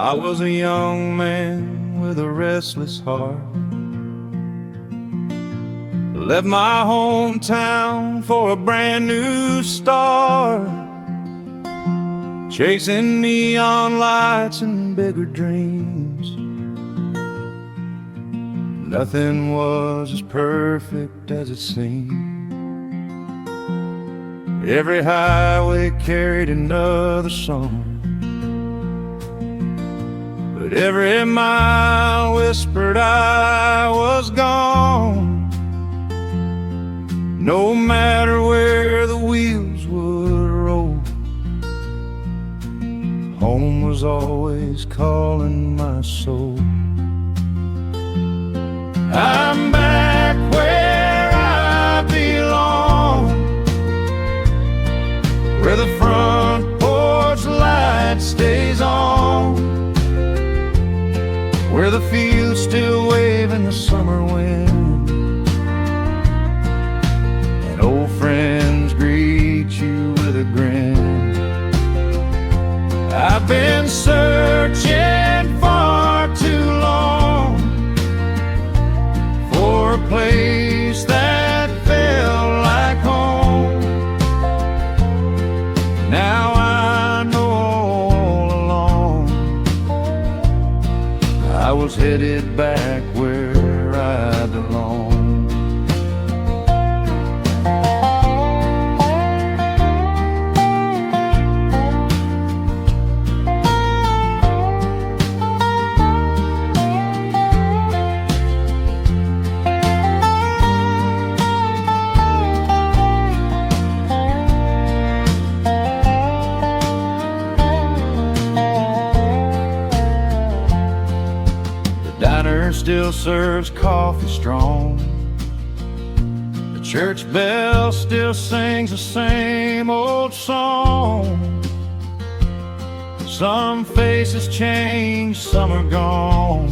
I was a young man with a restless heart. Left my hometown for a brand new start, chasing neon lights and bigger dreams. Nothing was as perfect as it seemed. Every highway carried another song, but every mile whispered I was gone. No matter where the wheels would roll, home was always calling my soul. I'm back where I belong, where the front porch light stays on, where the fields still wave in the summer wind, and old friends greet you with a grin. I've been searching far too long for a place that felt like home. Now I know all along I was headed back where I belong. Still serves coffee strong. The church bell still sings the same old song. Some faces change, some are gone,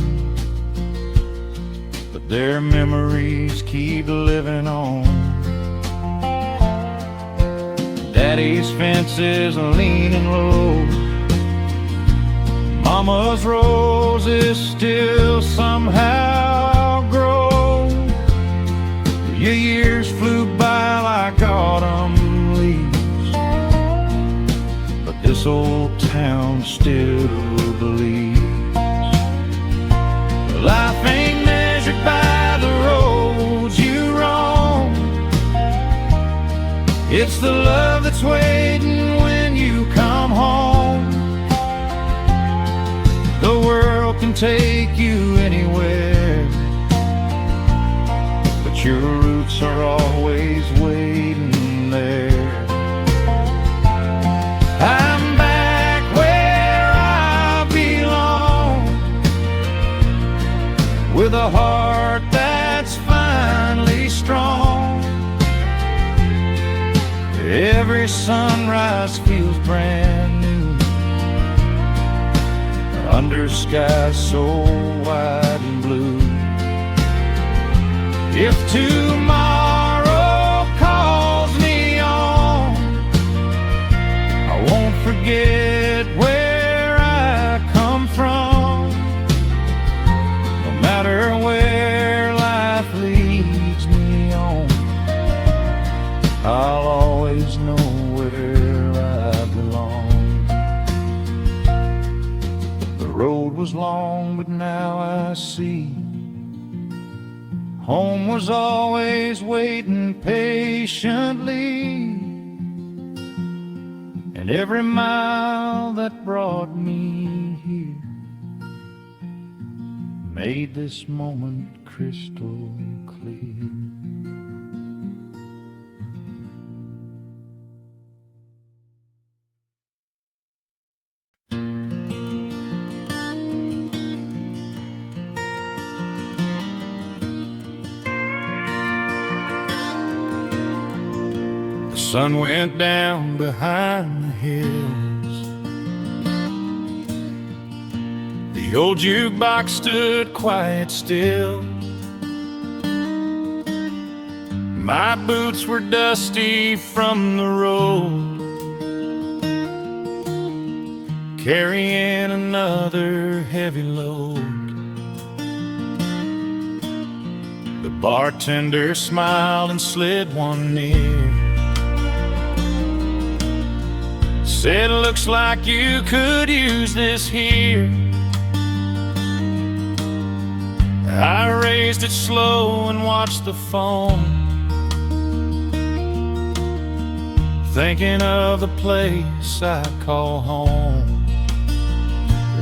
but their memories keep living on. Daddy's fence is leaning low, Mama's roses still somehow grow. Your years flew by like autumn leaves, but this old town still believes. Life ain't measured by the roads you roam, it's the love that's waiting when you come home. The world can take you anywhere, but your roots are always waiting there. I'm back where I belong, with a heart that's finally strong. Every sunrise feels brand new under skies so wide and blue. If tomorrow calls me on, I won't forget where I come from. No matter where life leads me on, I'll always know where I belong. The road was long, but now I see home was always waiting patiently, and every mile that brought me here made this moment crystal clear. The sun went down behind the hills. The old jukebox stood quiet still. My boots were dusty from the road. carrying another heavy load. The bartender smiled and slid one near. Said, looks like you could use this here. I raised it slow and watched the foam, thinking of the place I call home.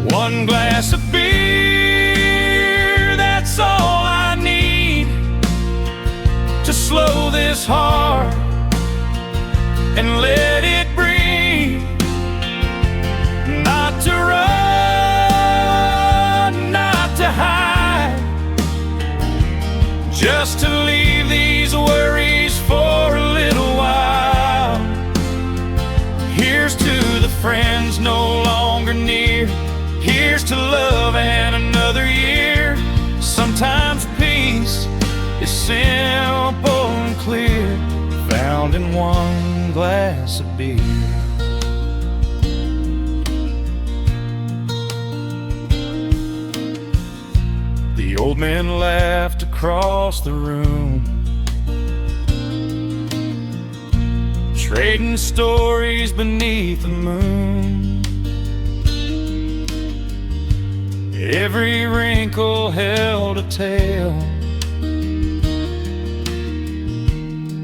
One glass of beer, that's all I need to slow this heart and let it breathe. Not to run, not to hide, just to leave these worries for a little while. Here's to the friends no longer near. Here's to love and another year. Sometimes peace is simple and clear, found in one glass of beer. The old man laughed across the room, trading stories beneath the moon. Every wrinkle held a tale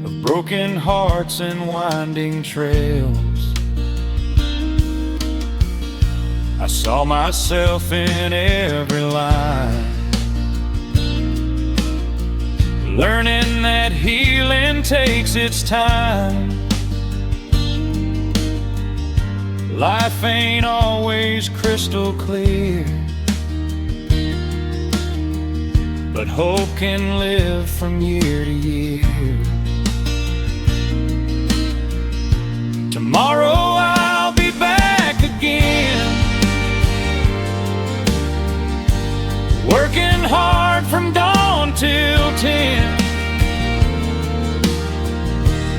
of broken hearts and winding trails. I saw myself in every line, learning that healing takes its time. Life ain't always crystal clear, but hope can live from year to year. Tomorrow I'll be back again, working hard from dawn till 10.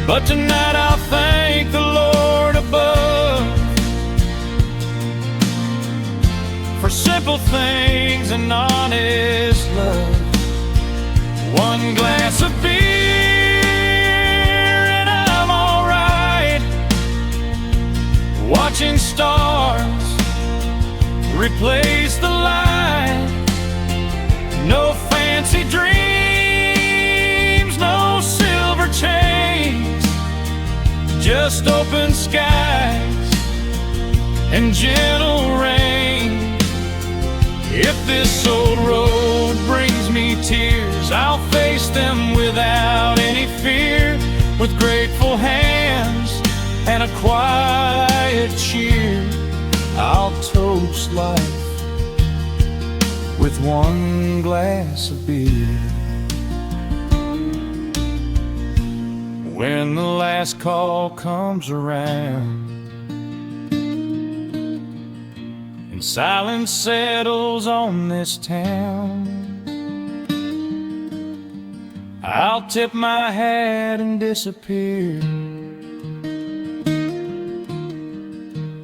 But tonight I'll thank the Lord above for simple things and honest love. One glass of beer and I'm alright, watching stars replace the light. No fancy dreams, no silver chains, just open skies and gentle rain. If this old road brings me tears, I'll face them without any fear, with grateful hands and a quiet cheer. I'll toast life with one glass of beer. When the last call comes around and silence settles on this town, I'll tip my hat and disappear,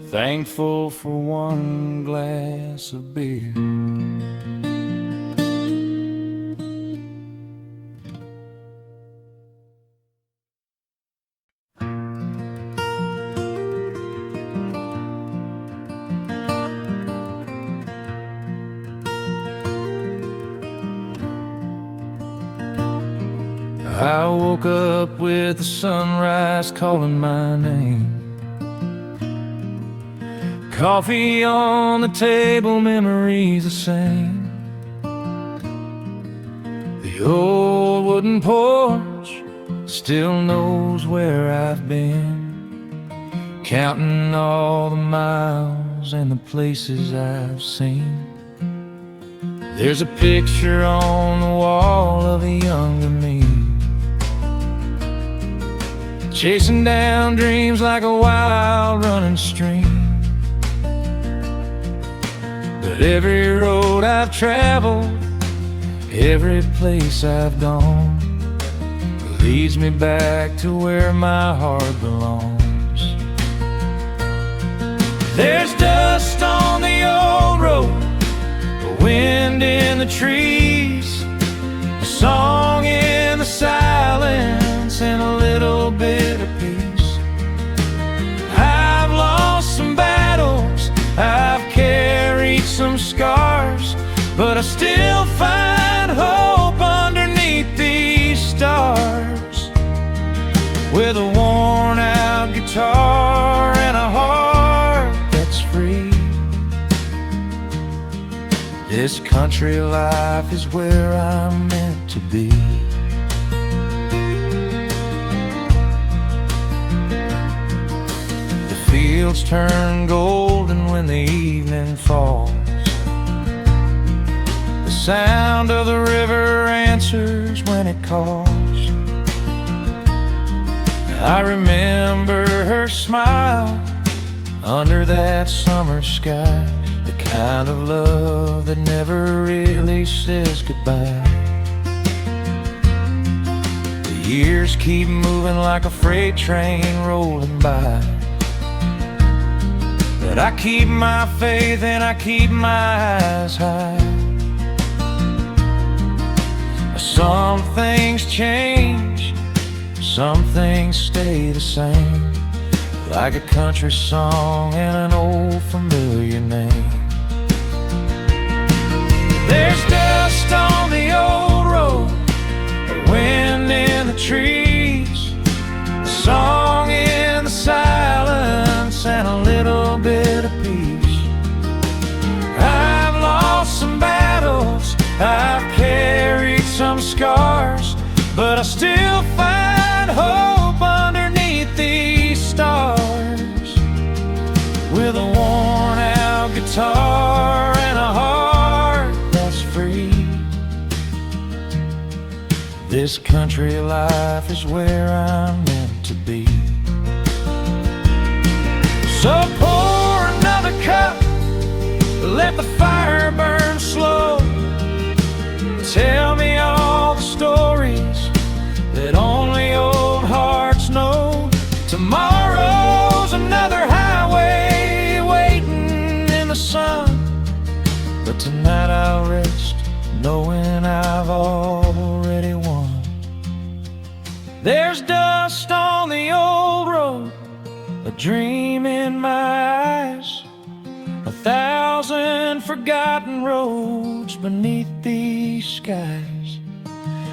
thankful for one glass of beer. I woke up with the sunrise calling my name. Coffee on the table, memories the same. The old wooden porch still knows where I've been, counting all the miles and the places I've seen. There's a picture on the wall of a younger me, chasing down dreams like a wild running stream. But every road I've traveled, every place I've gone, leads me back to where my heart belongs. There's dust on the old road, the wind in the trees, a song in the silence, and a little bit of peace. I've lost some battles, I've carried some scars, but I still find hope underneath these stars. With a worn-out guitar and a heart that's free, this country life is where I'm meant to be. The fields turn golden when the evening falls. The sound of the river answers when it calls. I remember her smile under that summer sky, the kind of love that never really says goodbye. The years keep moving like a freight train rolling by, but I keep my faith and I keep my eyes high. Some things change, some things stay the same, like a country song and an old familiar name. There's dust on the old road, the wind in the trees, a song in the silence, and a little bit of peace. I've lost some battles, I've carried some scars, but I still find hope underneath these stars. With a worn-out guitar and a heart that's free, this country life is where I'm meant to be. So pour another cup, let the fire burn slow. Tell me all the stories that only old hearts know. Tomorrow's another highway waiting in the sun, but tonight I'll rest knowing I've already won. There's dust on the old road, a dream in my eyes, 1,000 forgotten roads beneath these skies.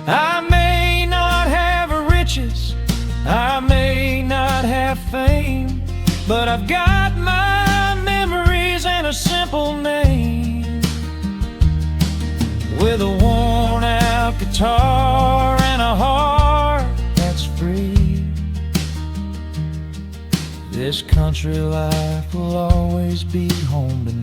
I may not have riches, I may not have fame, but I've got my memories and a simple name. With a worn-out guitar and a heart that's free, this country life will always be home to me.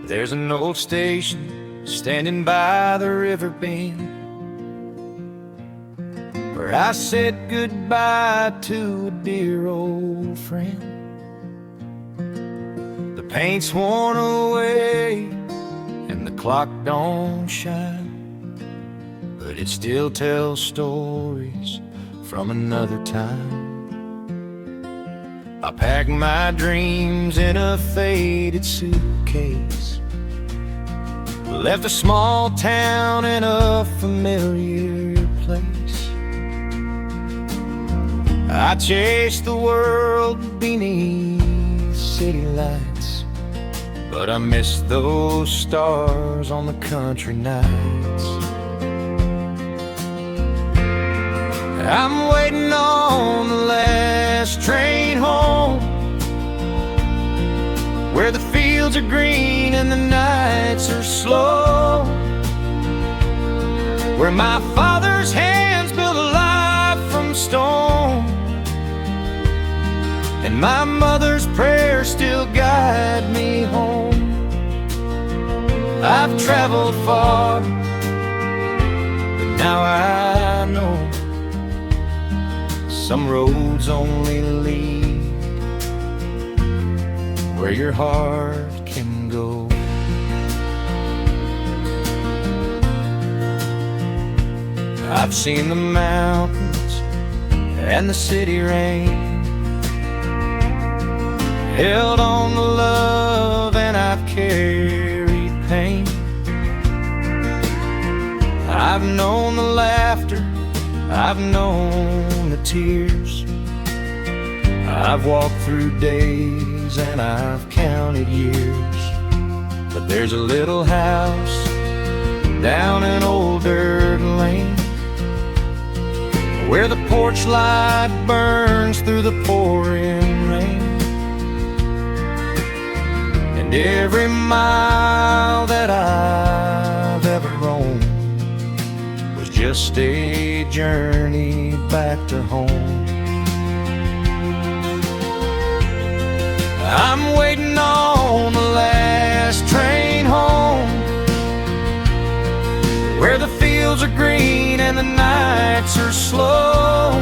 There's an old station standing by the river bend, where I said goodbye to a dear old friend. The paint's worn away and the clock don't shine, but it still tells stories from another time. I packed my dreams in a faded suitcase, left a small town in a familiar place. I chased the world beneath city lights, but I missed those stars on the country nights. I'm waiting on the last train home, where the fields are green and the nights are slow, where my father's hands built a life from stone, and my mother's prayers still guide me home. I've traveled far, but now I know some roads only lead where your heart can go. I've seen the mountains and the city rain, held on to love, and I've carried pain. I've known the laughter, I've known the tears. I've walked through days and I've counted years. But there's a little house down an old dirt lane, where the porch light burns through the pouring rain. And every mile that I've ever roamed was just a journey back to home. I'm waiting on the last train home, where the fields are green and the nights are slow,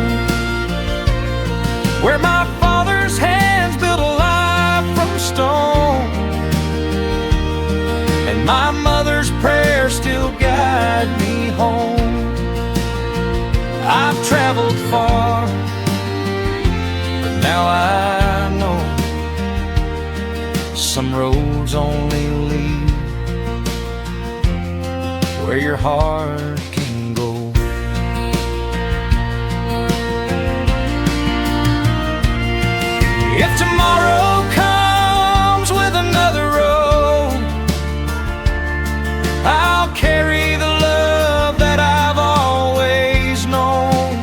where my father's hands built a life from stone, and my mother's prayers still guide me home. I've traveled far, but now I know some roads only lead where your heart can go. If tomorrow comes with another road, I'll carry the love that I've always known.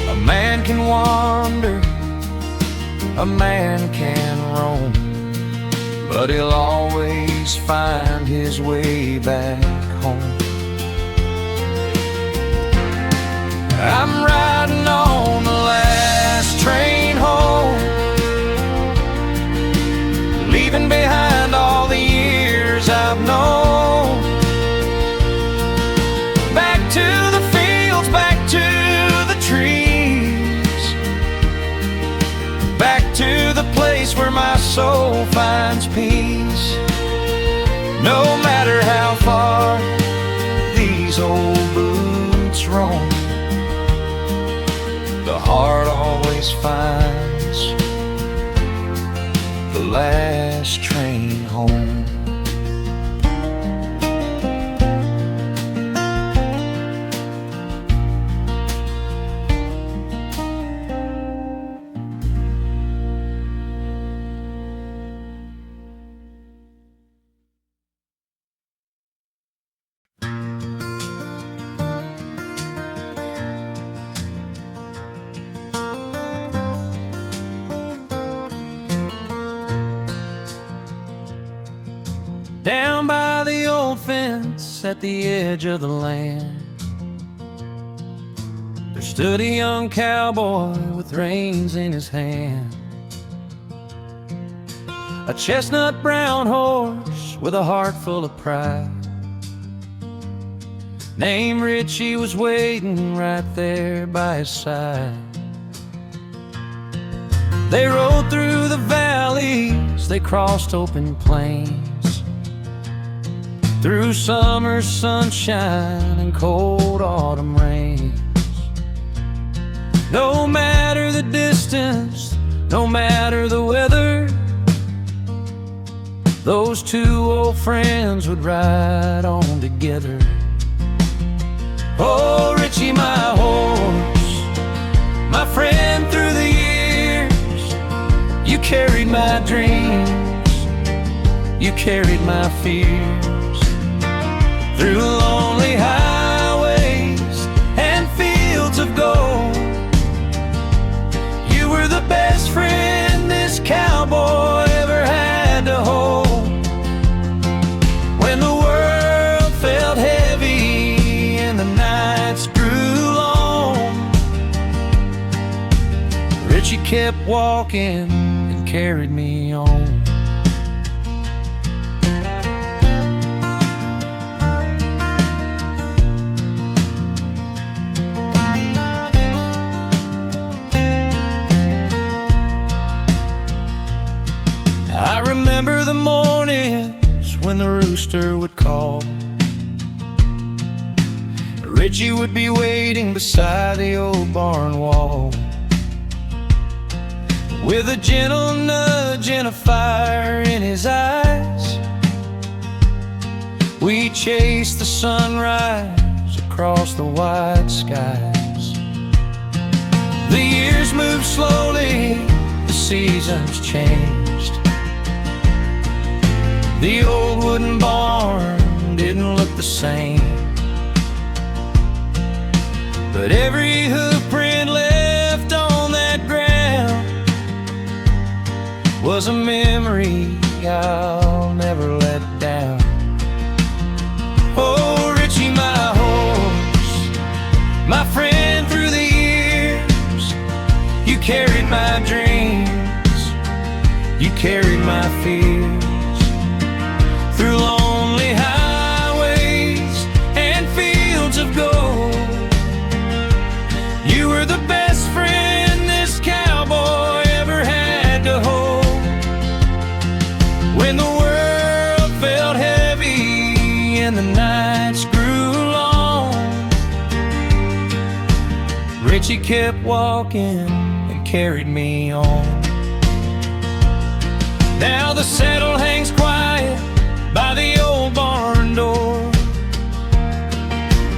A man can wander, a man can roam, but he'll always find his way back home. I'm riding on the last train home, leaving behind all the years I've known. Back to the fields, back to the trees, back to the place where my soul finds peace. No matter how far these old boots roam, the heart always finds the last train home. Down by the old fence at the edge of the land, there stood a young cowboy with reins in his hand. A chestnut brown horse with a heart full of pride, named Richie was waiting right there by his side. They rode through the valleys, they crossed open plains, through summer's sunshine and cold autumn rains. No matter the distance, no matter the weather, those two old friends would ride on together. Oh, Richie, my horse, my friend through the years, you carried my dreams, you carried my fears, through lonely highways and fields of gold. You were the best friend this cowboy ever had to hold. When the world felt heavy and the nights grew long, Richie kept walking and carried me on. rooster would call. Richie would be waiting beside the old barn wall, with a gentle nudge and a fire in his eyes. We chased the sunrise across the wide skies. The years moved slowly, the seasons changed. The old wooden barn didn't look the same, but every hoof print left on that ground was a memory I'll never let down. Oh, Richie, my horse, my friend through the years, you carried my dreams, you carried my fears, through lonely highways and fields of gold. You were the best friend this cowboy ever had to hold. When the world felt heavy and the nights grew long, Richie kept walking and carried me on. Now the saddle hangs quiet by the old barn door,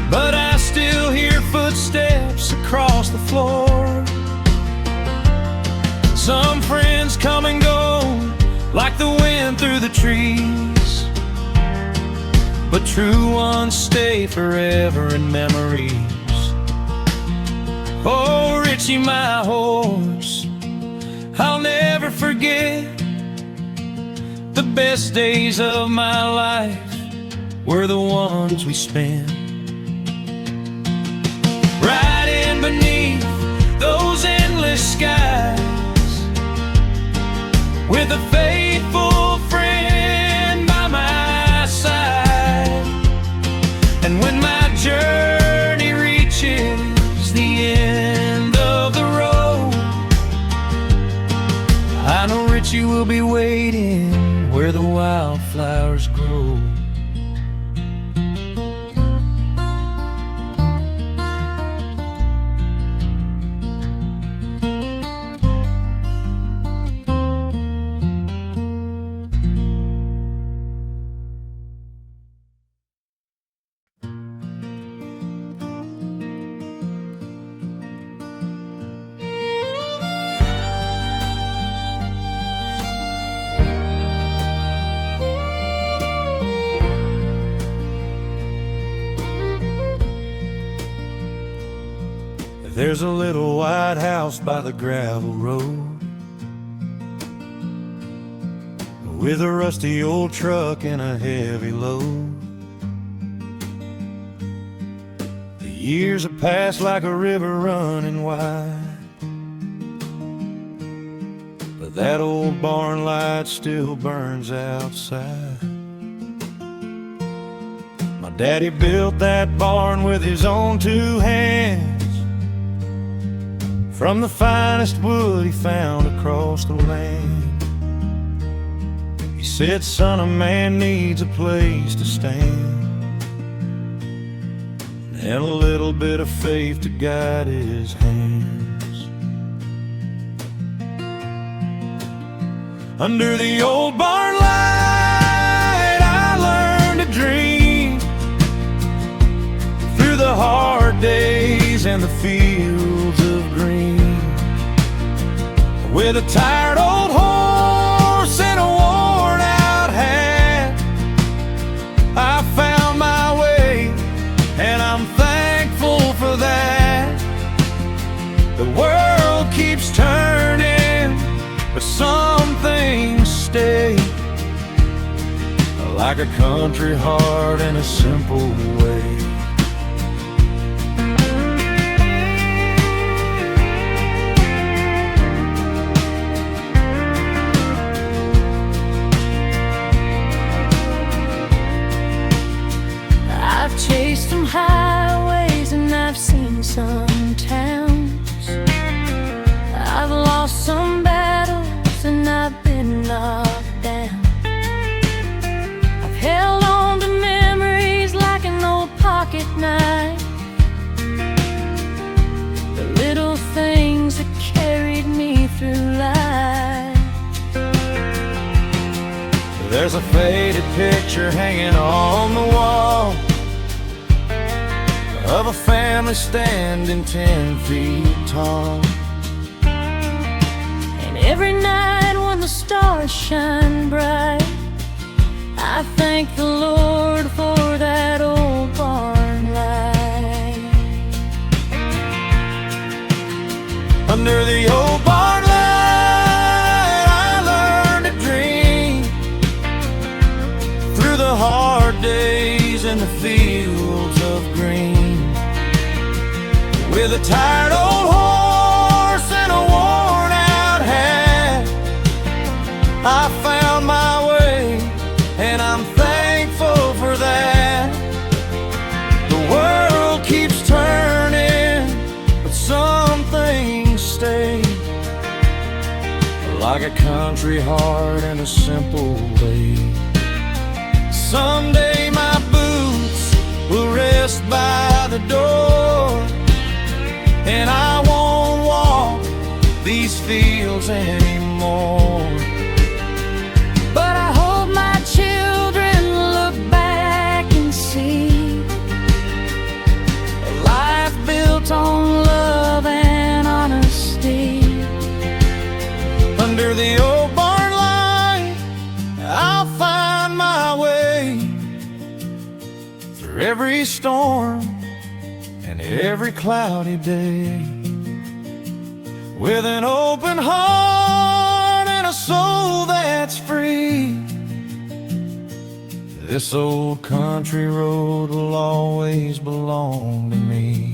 but I still hear footsteps across the floor. Some friends come and go like the wind through the trees, but true ones stay forever in memories. Oh, Richie, my horse, I'll never forget. The best days of my life were the ones we spent riding beneath those endless skies, with a faithful friend by my side. And when my journey reaches the end of the road, I know Richie will be waiting where the wildflowers grow. There's a little white house by the gravel road, with a rusty old truck and a heavy load. The years have passed like a river running wide, but that old barn light still burns outside. My daddy built that barn with his own two hands, from the finest wood he found across the land. He said, son, a man needs a place to stand, and a little bit of faith to guide his hands. Under the old barn light, I learned to dream, through the hard days and the fields of green. With a tired old horse and a worn out hat, I found my way, and I'm thankful for that. The world keeps turning, but some things stay, like a country heart in a simple way. Chased some highways and I've seen some towns. I've lost some battles and I've been knocked down. I've held on picture hanging on the wall of a family standing 10 feet tall. And every night when the stars shine bright, I thank the Lord for that old barn light. Under the old barn light, I learned to dream through the hard days in the fields of green. With a tired old horse and a worn out hat, I found my way, and I'm thankful for that. The world keeps turning, but some things stay, like a country heart and a simple way. Someday my boots will rest by the door, and I won't walk these fields anymore. But I hope my children look back and see a life built on love and honesty. Under the old barn light, I'll find my way through every storm and every cloudy day, with an open heart and a soul that's free. This old country road will always belong to me.